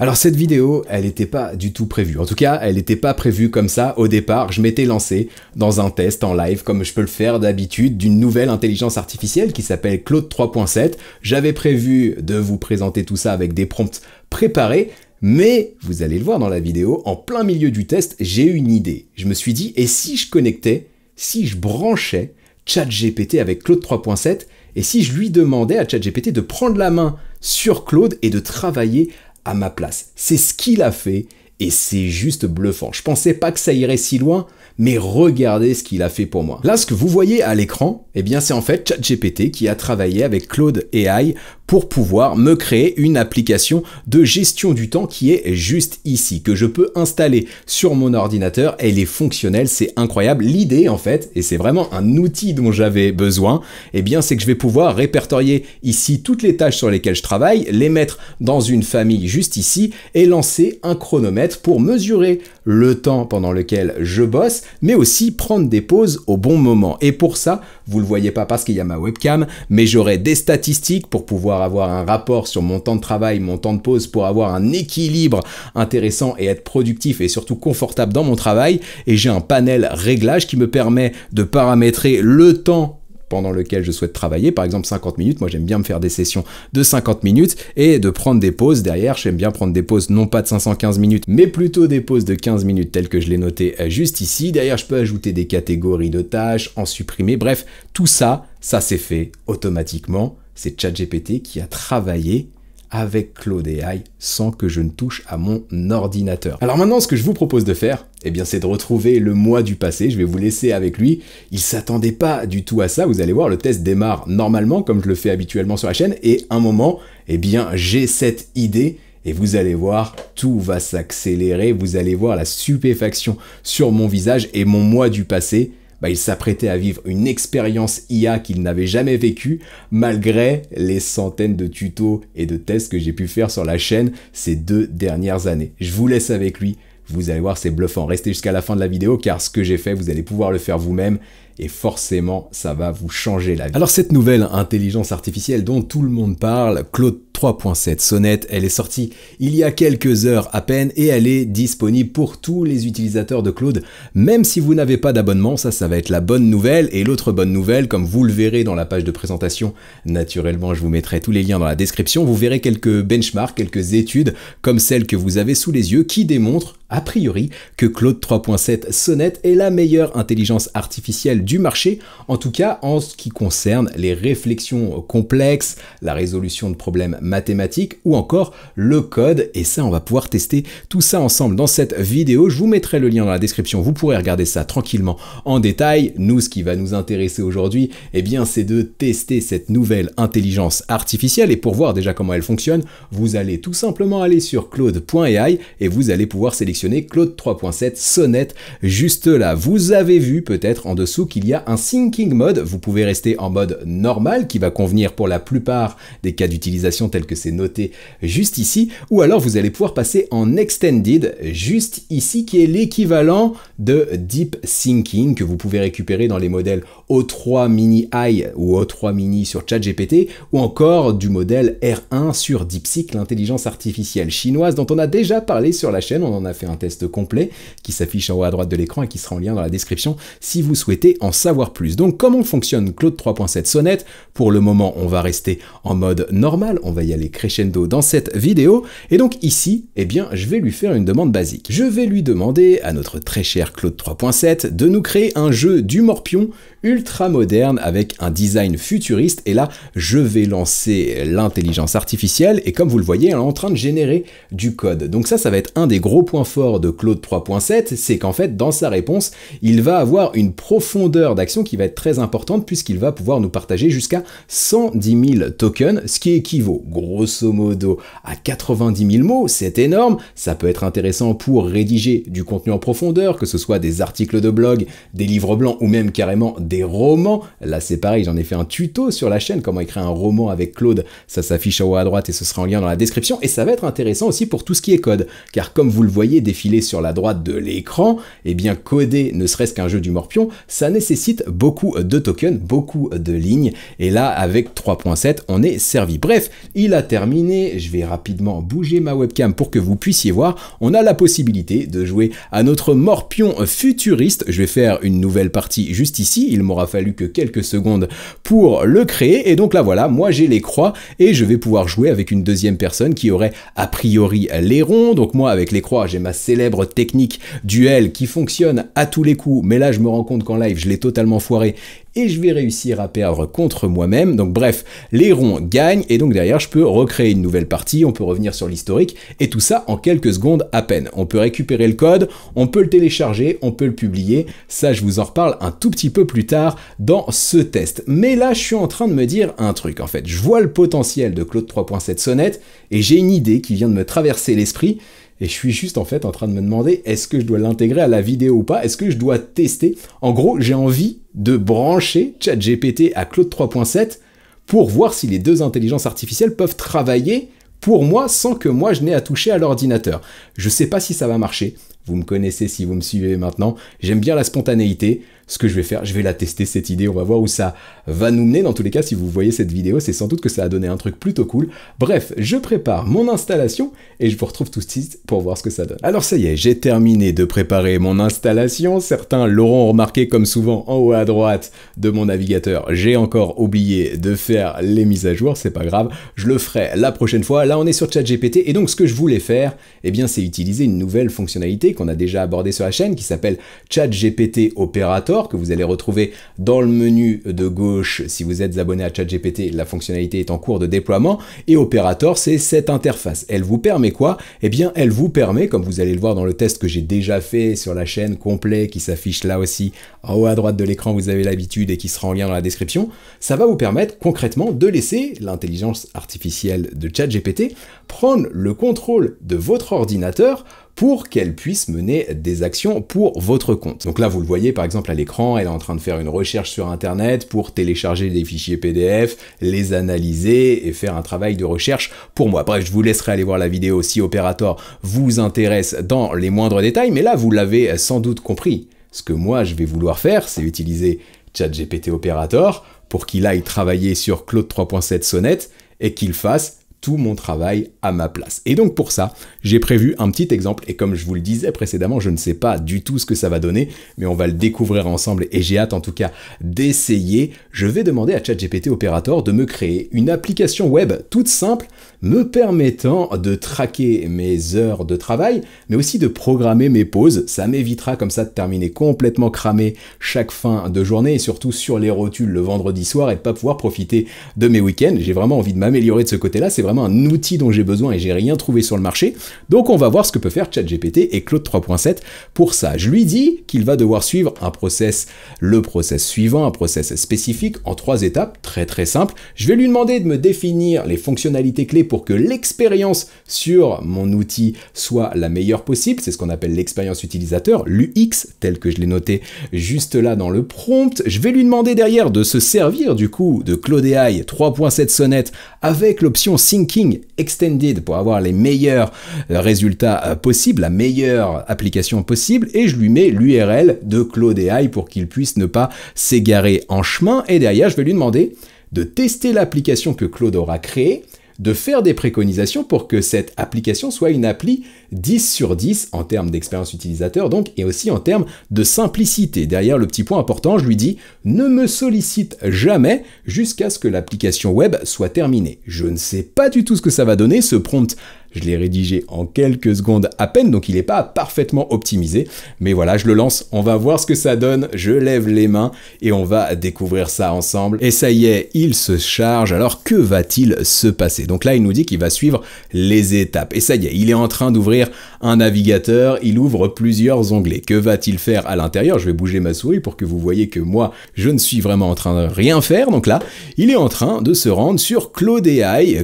Alors cette vidéo, elle n'était pas du tout prévue. En tout cas, elle n'était pas prévue comme ça au départ. Je m'étais lancé dans un test en live, comme je peux le faire d'habitude, d'une nouvelle intelligence artificielle qui s'appelle Claude 3.7. J'avais prévu de vous présenter tout ça avec des prompts préparés, mais vous allez le voir dans la vidéo, en plein milieu du test, j'ai eu une idée. Je me suis dit, et si je connectais, si je branchais ChatGPT avec Claude 3.7, et si je lui demandais à ChatGPT de prendre la main sur Claude et de travailler à ma place. C'est ce qu'il a fait et c'est juste bluffant. Je pensais pas que ça irait si loin, mais regardez ce qu'il a fait pour moi. Là, ce que vous voyez à l'écran, eh bien c'est en fait ChatGPT qui a travaillé avec Claude AI pour pouvoir me créer une application de gestion du temps qui est juste ici, que je peux installer sur mon ordinateur. Elle est fonctionnelle, c'est incroyable. L'idée en fait, et c'est vraiment un outil dont j'avais besoin, eh bien c'est que je vais pouvoir répertorier ici toutes les tâches sur lesquelles je travaille, les mettre dans une famille juste ici et lancer un chronomètre pour mesurer le temps pendant lequel je bosse, mais aussi prendre des pauses au bon moment. Et pour ça, vous le voyez pas parce qu'il y a ma webcam, mais j'aurai des statistiques pour pouvoir avoir un rapport sur mon temps de travail, mon temps de pause, pour avoir un équilibre intéressant et être productif et surtout confortable dans mon travail. Et j'ai un panel réglage qui me permet de paramétrer le temps pendant lequel je souhaite travailler, par exemple 50 minutes, moi j'aime bien me faire des sessions de 50 minutes et de prendre des pauses derrière, j'aime bien prendre des pauses non pas de 515 minutes, mais plutôt des pauses de 15 minutes telles que je l'ai noté juste ici. Derrière je peux ajouter des catégories de tâches, en supprimer, bref, tout ça, ça c'est fait automatiquement, c'est ChatGPT qui a travaillé avec Claude AI sans que je ne touche à mon ordinateur. Alors maintenant, ce que je vous propose de faire, eh bien, c'est de retrouver le moi du passé. Je vais vous laisser avec lui. Il s'attendait pas du tout à ça. Vous allez voir, le test démarre normalement, comme je le fais habituellement sur la chaîne. Et un moment, eh bien, j'ai cette idée. Et vous allez voir, tout va s'accélérer. Vous allez voir la stupéfaction sur mon visage et mon moi du passé. Il s'apprêtait à vivre une expérience IA qu'il n'avait jamais vécue, malgré les centaines de tutos et de tests que j'ai pu faire sur la chaîne ces 2 dernières années. Je vous laisse avec lui, vous allez voir, c'est bluffant. Restez jusqu'à la fin de la vidéo, car ce que j'ai fait, vous allez pouvoir le faire vous-même, et forcément, ça va vous changer la vie. Alors cette nouvelle intelligence artificielle dont tout le monde parle, Claude 3.7 Sonnet, elle est sortie il y a quelques heures à peine et elle est disponible pour tous les utilisateurs de Claude, même si vous n'avez pas d'abonnement. Ça va être la bonne nouvelle. Et l'autre bonne nouvelle, comme vous le verrez dans la page de présentation, naturellement je vous mettrai tous les liens dans la description, vous verrez quelques benchmarks, quelques études comme celle que vous avez sous les yeux qui démontrent a priori que Claude 3.7 Sonnet est la meilleure intelligence artificielle du marché, en tout cas en ce qui concerne les réflexions complexes, la résolution de problèmes mathématiques ou encore le code. Et ça, on va pouvoir tester tout ça ensemble dans cette vidéo. Je vous mettrai le lien dans la description, vous pourrez regarder ça tranquillement en détail. Nous, ce qui va nous intéresser aujourd'hui, eh bien, c'est de tester cette nouvelle intelligence artificielle. Et pour voir déjà comment elle fonctionne, vous allez tout simplement aller sur claude.ai et vous allez pouvoir sélectionner Claude 3.7 Sonnet juste là. Vous avez vu peut-être en dessous qu'il y a un thinking mode. Vous pouvez rester en mode normal qui va convenir pour la plupart des cas d'utilisation tels que c'est noté juste ici, ou alors vous allez pouvoir passer en extended juste ici qui est l'équivalent de deep thinking que vous pouvez récupérer dans les modèles O3 Mini AI ou O3 Mini sur ChatGPT ou encore du modèle R1 sur DeepSeek, l'intelligence artificielle chinoise dont on a déjà parlé sur la chaîne. On en a fait un test complet qui s'affiche en haut à droite de l'écran et qui sera en lien dans la description si vous souhaitez en savoir plus. Donc comment fonctionne Claude 3.7 Sonnet? Pour le moment, on va rester en mode normal, on va y aller crescendo dans cette vidéo. Et donc ici, eh bien, je vais lui faire une demande basique. Je vais lui demander à notre très cher Claude 3.7 de nous créer un jeu du morpion ultra moderne avec un design futuriste. Et là, je vais lancer l'intelligence artificielle et comme vous le voyez, elle est en train de générer du code. Donc ça va être un des gros points forts de Claude 3.7, c'est qu'en fait, dans sa réponse, il va avoir une profondeur d'action qui va être très importante puisqu'il va pouvoir nous partager jusqu'à 110 000 tokens, ce qui équivaut grosso modo à 90 000 mots. C'est énorme, ça peut être intéressant pour rédiger du contenu en profondeur, que ce soit des articles de blog, des livres blancs ou même carrément des romans. Là, c'est pareil, j'en ai fait un tuto sur la chaîne, comment écrire un roman avec Claude, ça s'affiche en haut à droite et ce sera en lien dans la description. Et ça va être intéressant aussi pour tout ce qui est code, car comme vous le voyez, voyez défiler sur la droite de l'écran, eh bien coder ne serait-ce qu'un jeu du morpion, ça nécessite beaucoup de tokens, beaucoup de lignes, et là avec 3.7 on est servi. Bref, il a terminé, je vais rapidement bouger ma webcam pour que vous puissiez voir, on a la possibilité de jouer à notre morpion futuriste. Je vais faire une nouvelle partie juste ici, il m'aura fallu que quelques secondes pour le créer, et donc là voilà, moi j'ai les croix, et je vais pouvoir jouer avec une deuxième personne qui aurait a priori les ronds. Donc moi avec les croix j'ai ma célèbre technique duel qui fonctionne à tous les coups, mais là je me rends compte qu'en live je l'ai totalement foiré et je vais réussir à perdre contre moi-même. Donc bref, les ronds gagnent, et donc derrière je peux recréer une nouvelle partie, on peut revenir sur l'historique, et tout ça en quelques secondes à peine. On peut récupérer le code, on peut le télécharger, on peut le publier, ça je vous en reparle un tout petit peu plus tard dans ce test. Mais là je suis en train de me dire un truc en fait, je vois le potentiel de Claude 3.7 Sonnet, et j'ai une idée qui vient de me traverser l'esprit, et je suis juste en fait en train de me demander est-ce que je dois l'intégrer à la vidéo ou pas, est-ce que je dois tester. En gros, j'ai envie de brancher ChatGPT à Claude 3.7 pour voir si les deux intelligences artificielles peuvent travailler pour moi sans que moi je n'ai à toucher à l'ordinateur. Je sais pas si ça va marcher, vous me connaissez si vous me suivez maintenant, j'aime bien la spontanéité. Ce que je vais faire, je vais la tester cette idée, on va voir où ça va nous mener. Dans tous les cas, si vous voyez cette vidéo, c'est sans doute que ça a donné un truc plutôt cool. Bref, je prépare mon installation et je vous retrouve tout de suite pour voir ce que ça donne. Alors ça y est, j'ai terminé de préparer mon installation. Certains l'auront remarqué comme souvent en haut à droite de mon navigateur. J'ai encore oublié de faire les mises à jour, c'est pas grave, je le ferai la prochaine fois. Là, on est sur ChatGPT et donc ce que je voulais faire, eh bien, c'est utiliser une nouvelle fonctionnalité qu'on a déjà abordée sur la chaîne qui s'appelle ChatGPT Operator, que vous allez retrouver dans le menu de gauche si vous êtes abonné à ChatGPT. La fonctionnalité est en cours de déploiement, et Operator, c'est cette interface. Elle vous permet quoi? Eh bien, elle vous permet, comme vous allez le voir dans le test que j'ai déjà fait sur la chaîne complet, qui s'affiche là aussi en haut à droite de l'écran, vous avez l'habitude, et qui sera en lien dans la description, ça va vous permettre concrètement de laisser l'intelligence artificielle de ChatGPT prendre le contrôle de votre ordinateur pour qu'elle puisse mener des actions pour votre compte. Donc là, vous le voyez par exemple à l'écran, elle est en train de faire une recherche sur Internet pour télécharger des fichiers PDF, les analyser et faire un travail de recherche pour moi. Bref, je vous laisserai aller voir la vidéo si Operator vous intéresse dans les moindres détails, mais là, vous l'avez sans doute compris. Ce que moi, je vais vouloir faire, c'est utiliser ChatGPT Operator pour qu'il aille travailler sur Claude 3.7 Sonnet et qu'il fasse tout mon travail à ma place. Et donc pour ça, j'ai prévu un petit exemple, et comme je vous le disais précédemment, je ne sais pas du tout ce que ça va donner, mais on va le découvrir ensemble, et j'ai hâte en tout cas d'essayer. Je vais demander à ChatGPT Operator de me créer une application web toute simple, me permettant de traquer mes heures de travail, mais aussi de programmer mes pauses. Ça m'évitera comme ça de terminer complètement cramé chaque fin de journée, et surtout sur les rotules le vendredi soir, et de pas pouvoir profiter de mes week-ends. J'ai vraiment envie de m'améliorer de ce côté-là, c'est vraiment un outil dont j'ai besoin et j'ai rien trouvé sur le marché. Donc on va voir ce que peut faire ChatGPT et Claude 3.7 pour ça. Je lui dis qu'il va devoir suivre un process, le process suivant, un process spécifique en 3 étapes, très simple. Je vais lui demander de me définir les fonctionnalités clés pour que l'expérience sur mon outil soit la meilleure possible. C'est ce qu'on appelle l'expérience utilisateur, l'UX, tel que je l'ai noté juste là dans le prompt. Je vais lui demander derrière de se servir du coup de Claude AI 3.7 Sonnet avec l'option Thinking Extended pour avoir les meilleurs résultats possibles, la meilleure application possible, et je lui mets l'URL de Claude AI pour qu'il puisse ne pas s'égarer en chemin. Et derrière, je vais lui demander de tester l'application que Claude aura créée, de faire des préconisations pour que cette application soit une appli 10 sur 10 en termes d'expérience utilisateur donc, et aussi en termes de simplicité. Derrière, le petit point important, je lui dis « Ne me sollicite jamais jusqu'à ce que l'application web soit terminée ». Je ne sais pas du tout ce que ça va donner, ce prompt. Je l'ai rédigé en quelques secondes à peine, donc il n'est pas parfaitement optimisé. Mais voilà, je le lance, on va voir ce que ça donne. Je lève les mains et on va découvrir ça ensemble. Et ça y est, il se charge. Alors que va-t-il se passer? Donc là, il nous dit qu'il va suivre les étapes. Et ça y est, il est en train d'ouvrir un navigateur. Il ouvre plusieurs onglets. Que va-t-il faire à l'intérieur? Je vais bouger ma souris pour que vous voyez que moi, je ne suis vraiment en train de rien faire. Donc là, il est en train de se rendre sur Claude AI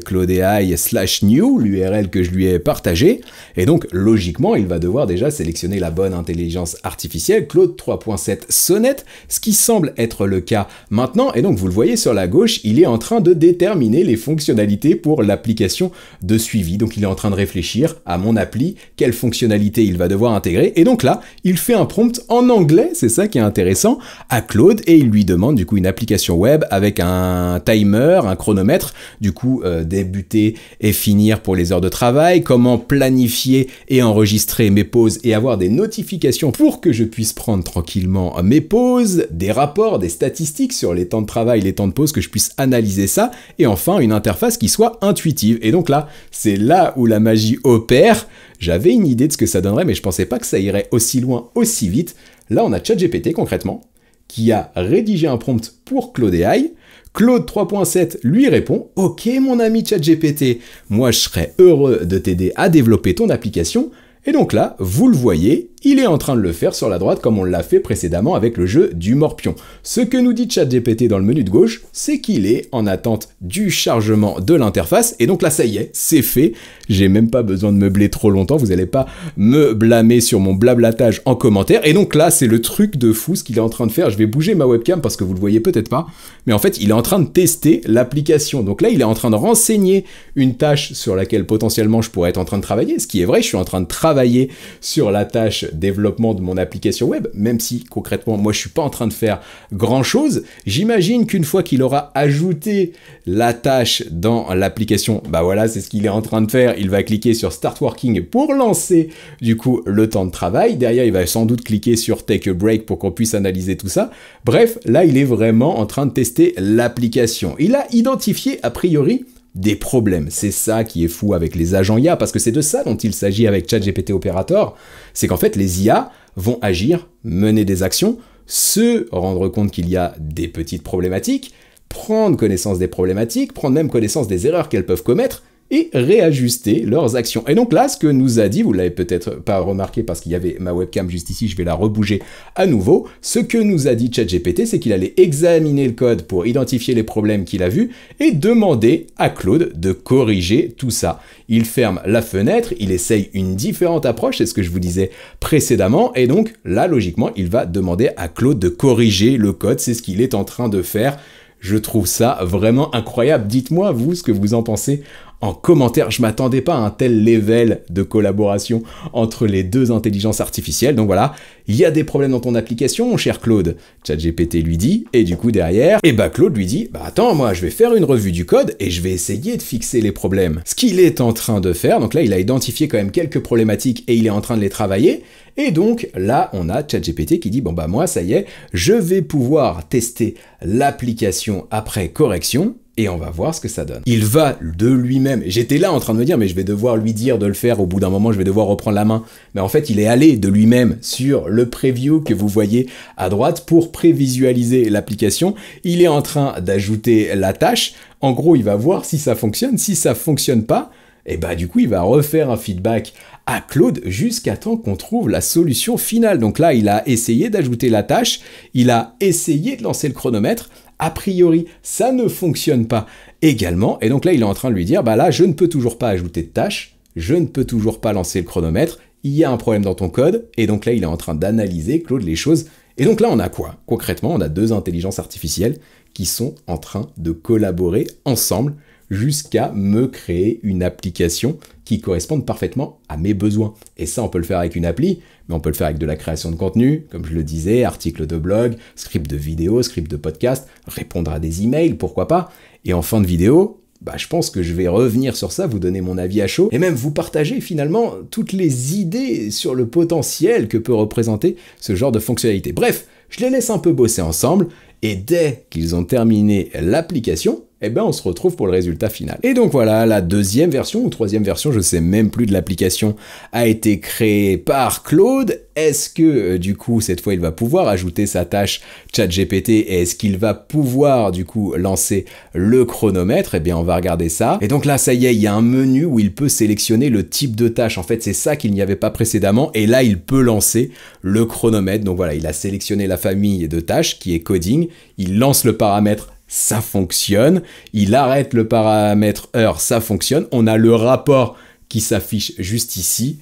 /new, l'URL que que je lui ai partagé. Et donc, logiquement, il va devoir déjà sélectionner la bonne intelligence artificielle, Claude 3.7 Sonnet, ce qui semble être le cas maintenant. Et donc, vous le voyez sur la gauche, il est en train de déterminer les fonctionnalités pour l'application de suivi. Donc, il est en train de réfléchir à mon appli, quelle fonctionnalité il va devoir intégrer. Et donc là, il fait un prompt en anglais, c'est ça qui est intéressant, à Claude, et il lui demande du coup une application web avec un timer, un chronomètre, du coup débuter et finir pour les heures de travail, comment planifier et enregistrer mes pauses et avoir des notifications pour que je puisse prendre tranquillement mes pauses, des rapports, des statistiques sur les temps de travail, les temps de pause, que je puisse analyser ça, et enfin une interface qui soit intuitive. Et donc là, c'est là où la magie opère. J'avais une idée de ce que ça donnerait, mais je pensais pas que ça irait aussi loin, aussi vite. Là, on a ChatGPT concrètement, qui a rédigé un prompt pour Claude AI. Claude 3.7 lui répond « Ok mon ami ChatGPT, moi je serais heureux de t'aider à développer ton application ». Et donc là, vous le voyez, il est en train de le faire sur la droite comme on l'a fait précédemment avec le jeu du morpion. Ce que nous dit ChatGPT dans le menu de gauche, c'est qu'il est en attente du chargement de l'interface. Et donc là, ça y est, c'est fait. J'ai même pas besoin de meubler trop longtemps. Vous n'allez pas me blâmer sur mon blablatage en commentaire. Et donc là, c'est le truc de fou ce qu'il est en train de faire. Je vais bouger ma webcam parce que vous le voyez peut-être pas. Mais en fait, il est en train de tester l'application. Donc là, il est en train de renseigner une tâche sur laquelle potentiellement je pourrais être en train de travailler. Ce qui est vrai, je suis en train de travailler sur la tâche développement de mon application web, même si concrètement moi je suis pas en train de faire grand chose. J'imagine qu'une fois qu'il aura ajouté la tâche dans l'application, bah voilà, c'est ce qu'il est en train de faire, il va cliquer sur Start Working pour lancer du coup le temps de travail. Derrière il va sans doute cliquer sur Take a Break pour qu'on puisse analyser tout ça. Bref, là il est vraiment en train de tester l'application. Il a identifié a priori des problèmes. C'est ça qui est fou avec les agents IA, parce que c'est de ça dont il s'agit avec ChatGPT Operator, c'est qu'en fait les IA vont agir, mener des actions, se rendre compte qu'il y a des petites problématiques, prendre connaissance des problématiques, prendre même connaissance des erreurs qu'elles peuvent commettre, et réajuster leurs actions. Et donc là, ce que nous a dit, vous l'avez peut-être pas remarqué parce qu'il y avait ma webcam juste ici, je vais la rebouger à nouveau, ce que nous a dit ChatGPT, c'est qu'il allait examiner le code pour identifier les problèmes qu'il a vus et demander à Claude de corriger tout ça. Il ferme la fenêtre, il essaye une différente approche, c'est ce que je vous disais précédemment, et donc là, logiquement, il va demander à Claude de corriger le code, c'est ce qu'il est en train de faire. Je trouve ça vraiment incroyable. Dites-moi, vous, ce que vous en pensez en commentaire. Je m'attendais pas à un tel level de collaboration entre les deux intelligences artificielles. Donc voilà, il y a des problèmes dans ton application, mon cher Claude. ChatGPT lui dit, et du coup derrière, Claude lui dit, bah attends, moi je vais faire une revue du code et je vais essayer de fixer les problèmes. Ce qu'il est en train de faire, donc là il a identifié quand même quelques problématiques et il est en train de les travailler. Et donc là, on a ChatGPT qui dit, bon bah moi ça y est, je vais pouvoir tester l'application après correction. Et on va voir ce que ça donne. Il va de lui-même, j'étais là en train de me dire, mais je vais devoir lui dire de le faire, au bout d'un moment je vais devoir reprendre la main. Mais en fait, il est allé de lui-même sur le preview que vous voyez à droite pour prévisualiser l'application. Il est en train d'ajouter la tâche. En gros, il va voir si ça fonctionne. Si ça fonctionne pas, et bah du coup, il va refaire un feedback à Claude jusqu'à temps qu'on trouve la solution finale. Donc là, il a essayé d'ajouter la tâche, il a essayé de lancer le chronomètre. A priori, ça ne fonctionne pas également. Et donc là, il est en train de lui dire, bah là, je ne peux toujours pas ajouter de tâches, je ne peux toujours pas lancer le chronomètre, il y a un problème dans ton code. Et donc là, il est en train d'analyser, Claude, les choses. Et donc là, on a quoi? Concrètement, on a deux intelligences artificielles qui sont en train de collaborer ensemble jusqu'à me créer une application qui corresponde parfaitement à mes besoins. Et ça, on peut le faire avec une appli, mais on peut le faire avec de la création de contenu, comme je le disais, articles de blog, script de vidéo, script de podcast, répondre à des emails, pourquoi pas. Et en fin de vidéo, bah, je pense que je vais revenir sur ça, vous donner mon avis à chaud, et même vous partager finalement toutes les idées sur le potentiel que peut représenter ce genre de fonctionnalité. Bref, je les laisse un peu bosser ensemble, et dès qu'ils ont terminé l'application, eh ben on se retrouve pour le résultat final. Et donc voilà, la deuxième version ou troisième version, je sais même plus, de l'application a été créée par Claude. Est-ce que du coup cette fois il va pouvoir ajouter sa tâche ChatGPT et est-ce qu'il va pouvoir du coup lancer le chronomètre? Eh bien on va regarder ça. Et donc là ça y est, il y a un menu où il peut sélectionner le type de tâche. En fait c'est ça qu'il n'y avait pas précédemment et là il peut lancer le chronomètre. Donc voilà, il a sélectionné la famille de tâches qui est coding, il lance le paramètre, ça fonctionne, il arrête le paramètre heure, ça fonctionne, on a le rapport qui s'affiche juste ici.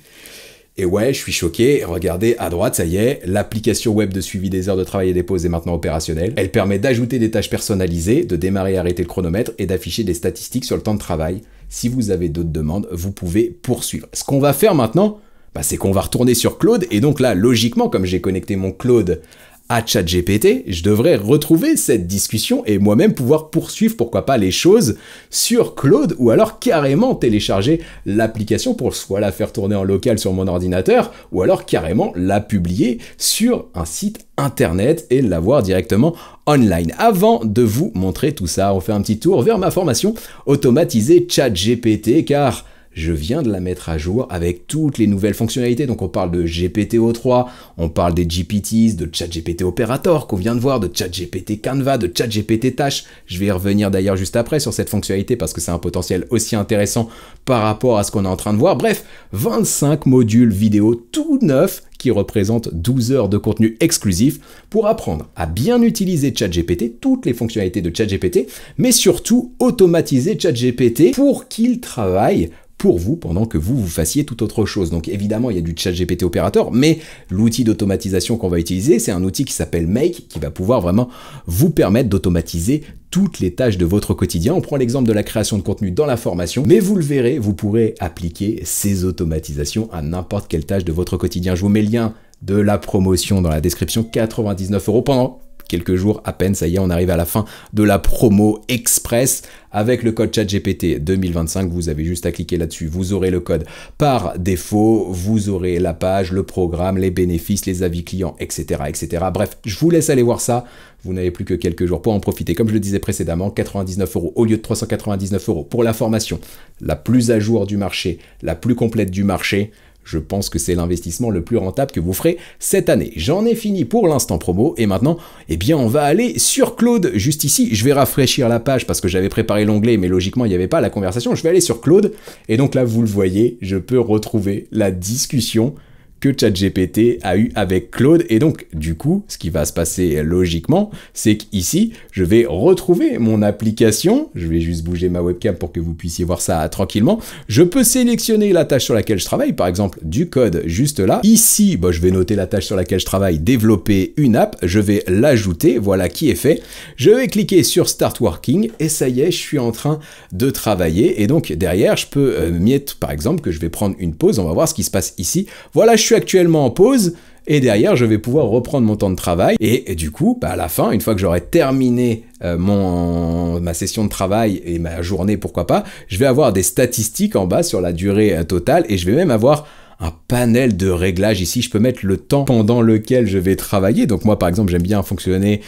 Et ouais, je suis choqué, regardez à droite, ça y est, l'application web de suivi des heures de travail et des pauses est maintenant opérationnelle. Elle permet d'ajouter des tâches personnalisées, de démarrer et arrêter le chronomètre et d'afficher des statistiques sur le temps de travail. Si vous avez d'autres demandes, vous pouvez poursuivre. Ce qu'on va faire maintenant, c'est qu'on va retourner sur Claude, et donc là, logiquement, comme j'ai connecté mon Claude à ChatGPT, je devrais retrouver cette discussion et moi-même pouvoir poursuivre, pourquoi pas, les choses sur Claude, ou alors carrément télécharger l'application pour soit la faire tourner en local sur mon ordinateur, ou alors carrément la publier sur un site internet et l'avoir directement online. Avant de vous montrer tout ça, on fait un petit tour vers ma formation automatisée ChatGPT, car je viens de la mettre à jour avec toutes les nouvelles fonctionnalités. Donc on parle de GPT-o3, on parle des GPTs, de ChatGPT Operator qu'on vient de voir, de ChatGPT Canva, de ChatGPT Tâches. Je vais y revenir d'ailleurs juste après sur cette fonctionnalité parce que c'est un potentiel aussi intéressant par rapport à ce qu'on est en train de voir. Bref, 25 modules vidéo tout neufs qui représentent 12 heures de contenu exclusif pour apprendre à bien utiliser ChatGPT, toutes les fonctionnalités de ChatGPT, mais surtout automatiser ChatGPT pour qu'il travaille pour vous pendant que vous fassiez tout autre chose. Donc évidemment, il y a du ChatGPT Operator, mais l'outil d'automatisation qu'on va utiliser, c'est un outil qui s'appelle Make, qui va pouvoir vraiment vous permettre d'automatiser toutes les tâches de votre quotidien. On prend l'exemple de la création de contenu dans la formation, mais vous le verrez, vous pourrez appliquer ces automatisations à n'importe quelle tâche de votre quotidien. Je vous mets le lien de la promotion dans la description, 99 € pendant quelques jours à peine, ça y est, on arrive à la fin de la promo express avec le code ChatGPT 2025. Vous avez juste à cliquer là-dessus, vous aurez le code par défaut, vous aurez la page, le programme, les bénéfices, les avis clients, etc., etc. Bref, je vous laisse aller voir ça. Vous n'avez plus que quelques jours pour en profiter. Comme je le disais précédemment, 99 € au lieu de 399 € pour la formation la plus à jour du marché, la plus complète du marché. Je pense que c'est l'investissement le plus rentable que vous ferez cette année. J'en ai fini pour l'instant promo et maintenant, eh bien, on va aller sur Claude juste ici. Je vais rafraîchir la page parce que j'avais préparé l'onglet, mais logiquement, il n'y avait pas la conversation. Je vais aller sur Claude et donc là, vous le voyez, je peux retrouver la discussion que ChatGPT a eu avec Claude. Et donc, du coup, ce qui va se passer logiquement, c'est qu'ici, je vais retrouver mon application. Je vais juste bouger ma webcam pour que vous puissiez voir ça tranquillement. Je peux sélectionner la tâche sur laquelle je travaille, par exemple, du code juste là. Ici, je vais noter la tâche sur laquelle je travaille, développer une app. Je vais l'ajouter, voilà qui est fait. Je vais cliquer sur Start Working et ça y est, je suis en train de travailler. Et donc, derrière, je peux mettre, par exemple, que je vais prendre une pause. On va voir ce qui se passe ici. Voilà, je suis actuellement en pause et derrière je vais pouvoir reprendre mon temps de travail et du coup à la fin, une fois que j'aurai terminé ma session de travail et ma journée, pourquoi pas, je vais avoir des statistiques en bas sur la durée totale et je vais même avoir un panel de réglages. Ici, je peux mettre le temps pendant lequel je vais travailler. Donc moi, par exemple, j'aime bien fonctionner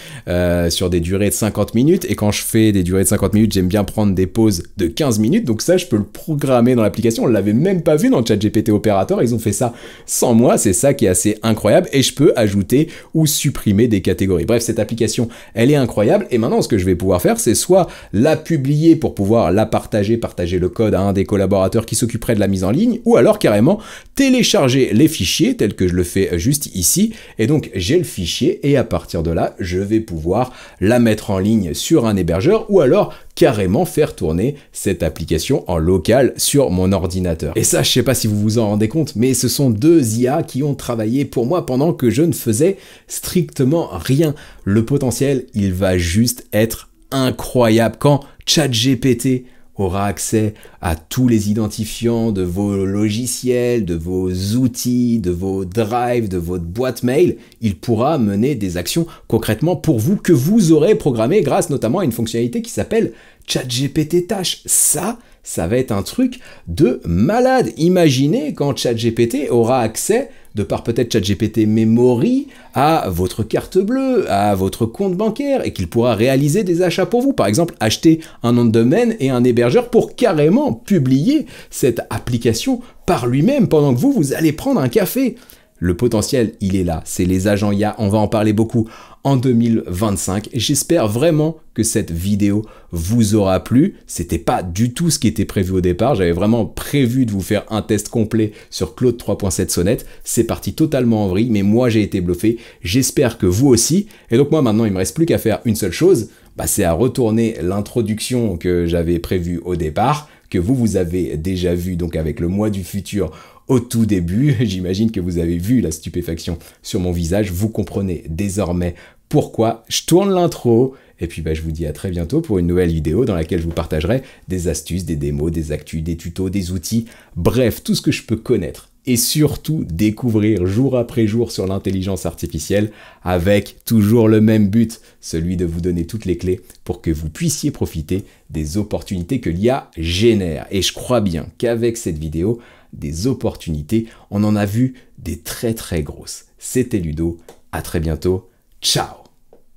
sur des durées de 50 minutes. Et quand je fais des durées de 50 minutes, j'aime bien prendre des pauses de 15 minutes. Donc ça, je peux le programmer dans l'application. On ne l'avait même pas vu dans ChatGPT Operator. Ils ont fait ça sans moi. C'est ça qui est assez incroyable. Et je peux ajouter ou supprimer des catégories. Bref, cette application, elle est incroyable. Et maintenant, ce que je vais pouvoir faire, c'est soit la publier pour pouvoir la partager le code à un des collaborateurs qui s'occuperait de la mise en ligne, ou alors carrément télécharger les fichiers tels que je le fais juste ici, et donc j'ai le fichier et à partir de là je vais pouvoir la mettre en ligne sur un hébergeur ou alors carrément faire tourner cette application en local sur mon ordinateur. Et ça, je sais pas si vous vous en rendez compte, mais ce sont deux IA qui ont travaillé pour moi pendant que je ne faisais strictement rien. Le potentiel, il va juste être incroyable. Quand ChatGPT aura accès à tous les identifiants de vos logiciels, de vos outils, de vos drives, de votre boîte mail, il pourra mener des actions concrètement pour vous que vous aurez programmées grâce notamment à une fonctionnalité qui s'appelle ChatGPT Tâches. Ça va être un truc de malade. Imaginez quand ChatGPT aura accès, de par peut-être ChatGPT Memory, à votre carte bleue, à votre compte bancaire, et qu'il pourra réaliser des achats pour vous. Par exemple, acheter un nom de domaine et un hébergeur pour carrément publier cette application par lui-même pendant que vous allez prendre un café. Le potentiel, il est là. C'est les agents IA, on va en parler beaucoup en 2025. Et j'espère vraiment que cette vidéo vous aura plu. C'était pas du tout ce qui était prévu au départ. J'avais vraiment prévu de vous faire un test complet sur Claude 3.7 Sonnet. C'est parti totalement en vrille, mais moi j'ai été bluffé. J'espère que vous aussi. Et donc moi maintenant, il me reste plus qu'à faire une seule chose. C'est à retourner l'introduction que j'avais prévue au départ, que vous avez déjà vu donc avec le moi du futur au tout début. J'imagine que vous avez vu la stupéfaction sur mon visage. Vous comprenez désormais pourquoi je tourne l'intro. Et puis je vous dis à très bientôt pour une nouvelle vidéo dans laquelle je vous partagerai des astuces, des démos, des actus, des tutos, des outils, bref, tout ce que je peux connaître. Et surtout découvrir jour après jour sur l'intelligence artificielle avec toujours le même but, celui de vous donner toutes les clés pour que vous puissiez profiter des opportunités que l'IA génère. Et je crois bien qu'avec cette vidéo, des opportunités, on en a vu des très très grosses. C'était Ludo, à très bientôt, ciao!